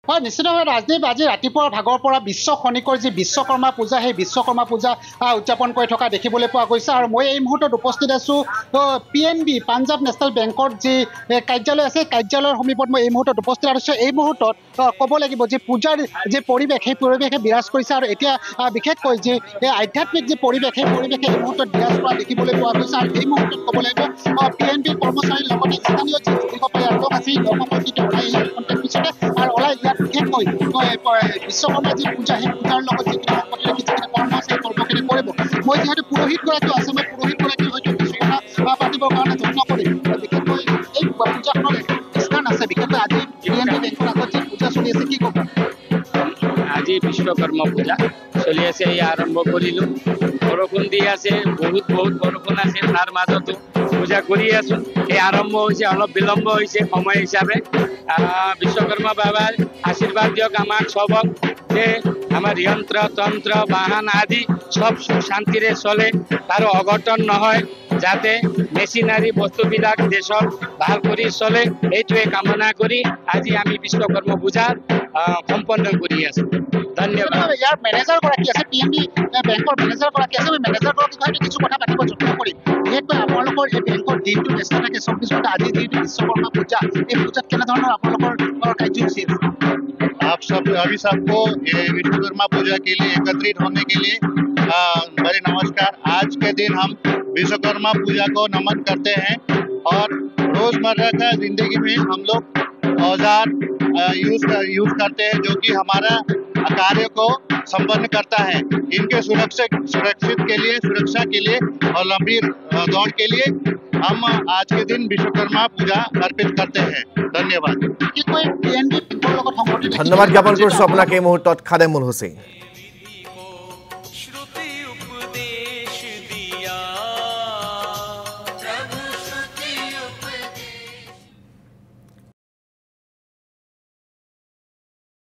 হয় নিশ্চিতভাৱে ৰাজদীপ আজি ৰাতিপুৱাৰ ভাগৰ পৰা বিশ্ব খনিকৰ যি বিশ্বকৰ্মা পূজা সেই বিশ্বকৰ্মা পূজা উদযাপন কৰি থকা দেখিবলৈ পোৱা গৈছে আৰু মই এই মুহূৰ্তত উপস্থিত আছোঁ PNB পাঞ্জাৱ নেশ্যনেল বেংকৰ যি কাৰ্যালয় আছে কাৰ্যালয়ৰ সমীপত মই এই মুহূৰ্তত উপস্থিত আছোঁ। এই মুহূৰ্তত ক'ব লাগিব যে পূজাৰ যি পৰিৱেশ সেই পৰিৱেশে বিৰাজ কৰিছে আৰু এতিয়া বিশেষকৈ যি আধ্যাত্মিক যি পৰিৱেশ সেই পৰিৱেশে এই মুহূৰ্তত বিৰাজ কৰা দেখিবলৈ পোৱা গৈছে আৰু এই মুহূৰ্তত ক'ব লাগিব PNB কৰ্মচাৰীৰ লগতে স্থানীয় যি যুৱকসকলে লোক আছে লোকসকল ওলাই পিছতে আৰু ওলাই ইয়াত বিশেষকৈ বিশ্বকৰ্মা যি পূজা সেই পূজাৰ লগত যিখিনি সংগতি ৰাখি যিখিনি কৰ্ম আছে সেই কৰ্মখিনি কৰিব। মই যিহেতু পুৰোহিতগৰাকীও আছে মই পুৰোহিতগৰাকী হয়তো কিছুমান পাতিবৰ কাৰণে যত্ন কৰিম। বিশেষকৈ এই পূজাখনত স্থান আছে বিশেষকৈ আজি PNB বেংকৰ আগত যি পূজা চলি আছে কি ক'ব? আজি বিশ্বকৰ্মা পূজা চলি আছে এই আৰম্ভ কৰিলোঁ। বৰষুণ দি আছে বহুত বৰষুণ আছে তাৰ মাজতো পূজা কৰি আছোঁ। এই আৰম্ভ হৈছে অলপ বিলম্ব হৈছে সময় হিচাপে। বিশ্বকৰ্মা বাবাৰ আশীৰ্বাদ দিয়ক আমাক চবক যে আমাৰ যন্ত্ৰ তন্ত্ৰ বাহন আদি সব সুখ শান্তিৰে চলে কাৰো অঘটন নহয় যাতে মেচিনাৰী বস্তুবিলাক দেশত ভাল কৰি চলে এইটোৱে কামনা কৰি আজি আমি বিশ্বকৰ্মা পূজা সম্পন্ন কৰি আছোঁ। ধন্যবাদ। ইয়াৰ মেনেজাৰ গৰাকী আছে PNB বেংকৰ মেনেজাৰ গৰাকী আছে মই মেনেজাৰ গৰাকীৰ সৈতে কিছু কথা পাতিব যত্ন কৰিম। বিশেষকৈ আপোনালোকৰ এই বেংকৰ দিনটো ব্যস্ত থাকে 24 ঘণ্টা আজি যিহেতু বিশ্বকৰ্মা পূজা এই পূজাত কেনেধৰণৰ আপোনালোকৰ কাৰ্যসূচী আছে? आप सब अभी सबको ये विश्वकर्मा पूजा के लिए एकत्रित होने के लिए बड़े नमस्कार। आज के दिन हम विश्वकर्मा पूजा को नमन करते हैं और रोजमर्रा का जिंदगी में हम लोग औजार यूज करते हैं जो कि हमारा कार्य को संपन्न करता है। इनके सुरक्षा के लिए और लंबी दौड़ के लिए हम आज के दिन विश्वकर्मा पूजा अर्पित करते हैं। धन्यवाद। কি কয় PNB বেংকৰ লগত সংগতি ধন্যবাদ জ্ঞাপন কৰিছোঁ আপোনাক এই মুহূৰ্তত খাদেমুল হুছেইন।